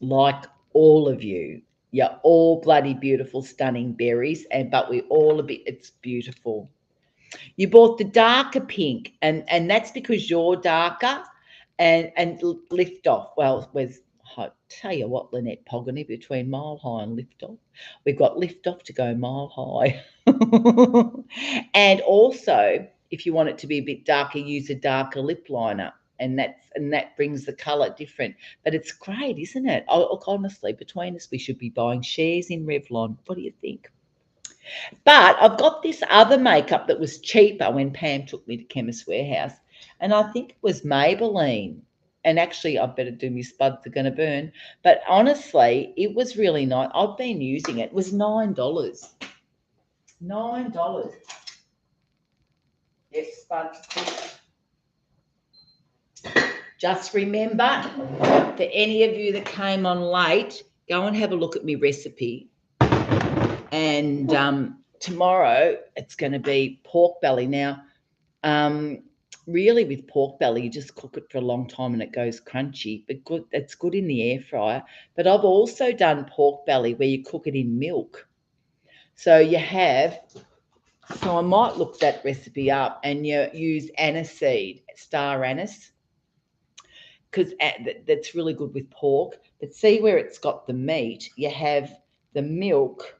like all of you. You're all bloody beautiful, stunning berries, but we all it's beautiful. You bought the darker pink, and that's because you're darker, and lift off. Well, I tell you what, Lynette Pogany, between Mile High and Lift Off, we've got Lift Off to go Mile High. And also, if you want it to be a bit darker, use a darker lip liner, and that brings the colour different. But it's great, isn't it? Oh, look, honestly, between us, we should be buying shares in Revlon. What do you think? But I've got this other makeup that was cheaper when Pam took me to Chemist Warehouse, and I think it was Maybelline. And actually, I better do my spuds are going to burn. But honestly, it was really nice. I've been using it. It was $9. $9. Yes, spuds. Just remember, for any of you that came on late, go and have a look at my recipe. And tomorrow it's going to be pork belly. Now, really with pork belly, you just cook it for a long time and it goes crunchy, but good. It's good in the air fryer. But I've also done pork belly where you cook it in milk. So I might look that recipe up, and you use aniseed, star anise, because that's really good with pork. But see where it's got the meat, you have the milk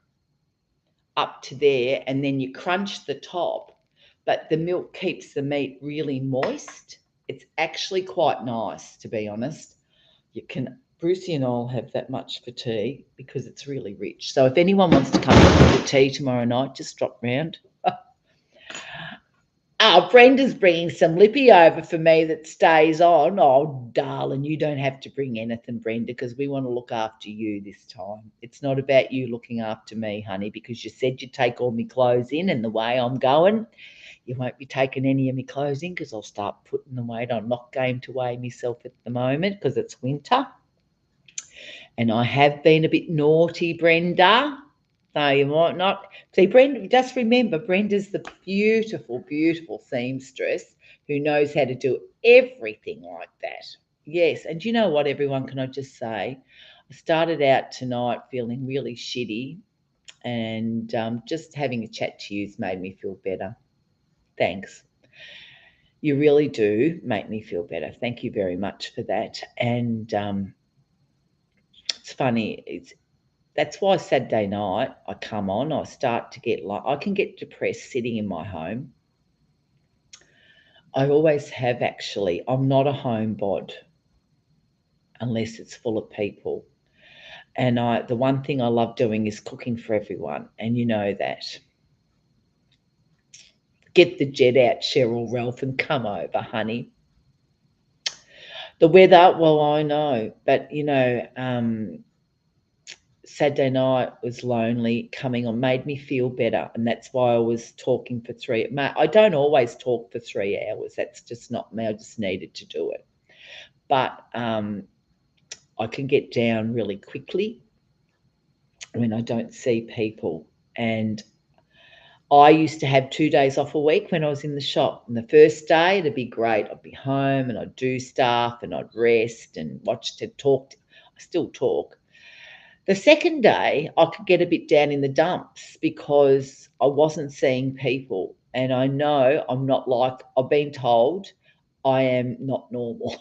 up to there, and then you crunch the top, but the milk keeps the meat really moist. It's actually quite nice, to be honest. Brucey and I'll have that much for tea because it's really rich. So if anyone wants to come for tea tomorrow night, just drop round. Now, Brenda's bringing some lippy over for me that stays on. Oh, darling, you don't have to bring anything, Brenda, because we want to look after you this time. It's not about you looking after me, honey, because you said you'd take all my clothes in, and the way I'm going, you won't be taking any of my clothes in because I'll start putting them away. I'm not going to weigh myself at the moment because it's winter. And I have been a bit naughty, Brenda. So you might not. See, Brenda, just remember, Brenda's the beautiful, beautiful seamstress who knows how to do everything like that. Yes, and you know what, everyone, can I just say? I started out tonight feeling really shitty, and just having a chat to you's made me feel better. Thanks. You really do make me feel better. Thank you very much for that. And it's funny, that's why Saturday night I come on, I start to get I can get depressed sitting in my home. I always have, actually. I'm not a homebod unless it's full of people. And the one thing I love doing is cooking for everyone, and you know that. Get the jet out, Cheryl Ralph, and come over, honey. The weather, well, I know, but Saturday night was lonely. Coming on made me feel better, and that's why I was talking for I don't always talk for 3 hours. That's just not me. I just needed to do it. But I can get down really quickly when I don't see people. And I used to have 2 days off a week when I was in the shop. And the first day, it'd be great. I'd be home and I'd do stuff and I'd rest and watch to talk. I still talk. The second day, I could get a bit down in the dumps because I wasn't seeing people. And I know I've been told I am not normal.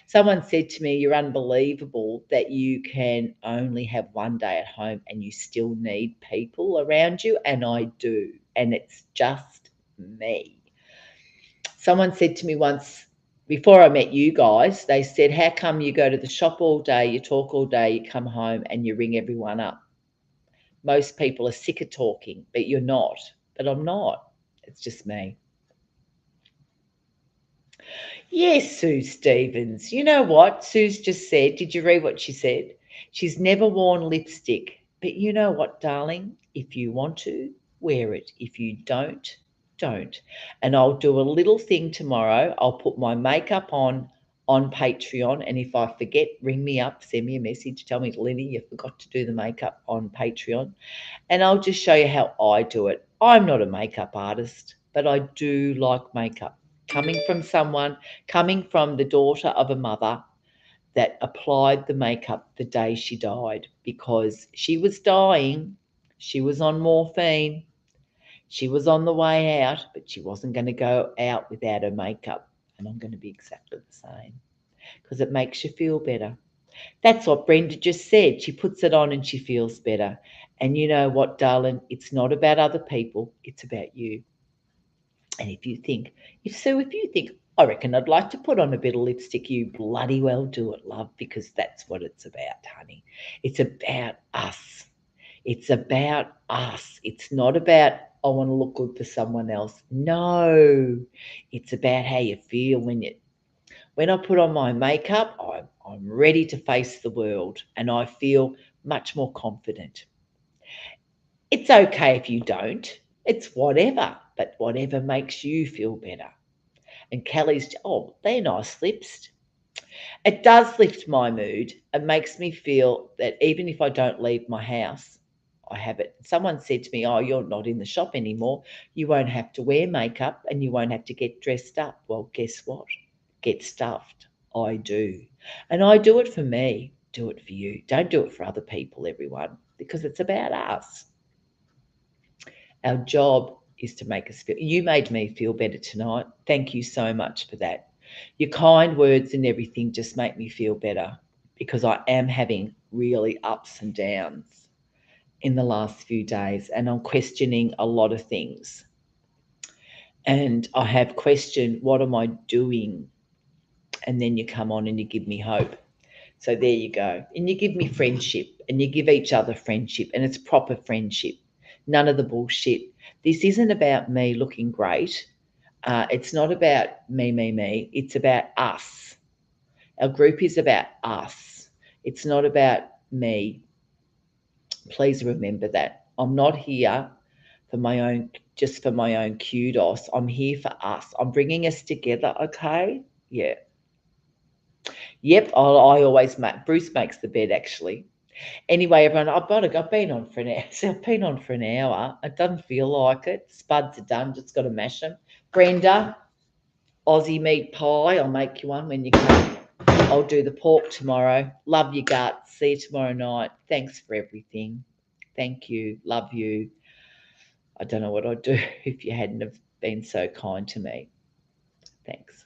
Someone said to me, "You're unbelievable that you can only have one day at home and you still need people around you." And I do. And it's just me. Someone said to me once, before I met you guys, they said, "How come you go to the shop all day, you talk all day, you come home and you ring everyone up? Most people are sick of talking, but you're not." But I'm not. It's just me. Yes, Sue Stevens. You know what Sue's just said? Did you read what she said? She's never worn lipstick. But you know what, darling? If you want to, wear it. If you don't, don't. And I'll do a little thing tomorrow. I'll put my makeup on Patreon. And if I forget, ring me up, send me a message, tell me, "Lyni, you forgot to do the makeup on Patreon." And I'll just show you how I do it. I'm not a makeup artist, but I do like makeup. Coming from the daughter of a mother that applied the makeup the day she died, because she was dying. She was on morphine. She was on the way out, but she wasn't going to go out without her makeup. And I'm going to be exactly the same because it makes you feel better. That's what Brenda just said. She puts it on and she feels better. And you know what, darling? It's not about other people. It's about you. And if you think, "I reckon I'd like to put on a bit of lipstick," you bloody well do it, love, because that's what it's about, honey. It's about us. It's about us. It's not about, "I want to look good for someone else." No, it's about how you feel when I put on my makeup. I'm ready to face the world, and I feel much more confident. It's okay if you don't. It's whatever, but whatever makes you feel better. And Kelly's, "Oh, they're nice lips." It does lift my mood. It makes me feel that even if I don't leave my house, I have it. Someone said to me, "Oh, you're not in the shop anymore. You won't have to wear makeup and you won't have to get dressed up." Well, guess what? Get stuffed. I do. And I do it for me. Do it for you. Don't do it for other people, everyone, because it's about us. Our job is to make us feel. You made me feel better tonight. Thank you so much for that. Your kind words and everything just make me feel better, because I am having really ups and downs in the last few days, and I'm questioning a lot of things. And I have questioned, what am I doing? And then you come on and you give me hope. So there you go. And you give me friendship, and you give each other friendship, and it's proper friendship. None of the bullshit. This isn't about me looking great. It's not about me. It's about us. Our group is about us. It's not about me. Please remember that. I'm not here for my own, just for my own kudos. I'm here for us. I'm bringing us together, okay? Yeah. Yep, I always make, Bruce makes the bed actually. Anyway, everyone, I've been on for an hour. See, I've been on for an hour. It doesn't feel like it. Spuds are done, just got to mash them. Brenda, Aussie meat pie. I'll make you one when you come. I'll do the pork tomorrow. Love your guts. See you tomorrow night. Thanks for everything. Thank you. Love you. I don't know what I'd do if you hadn't have been so kind to me. Thanks.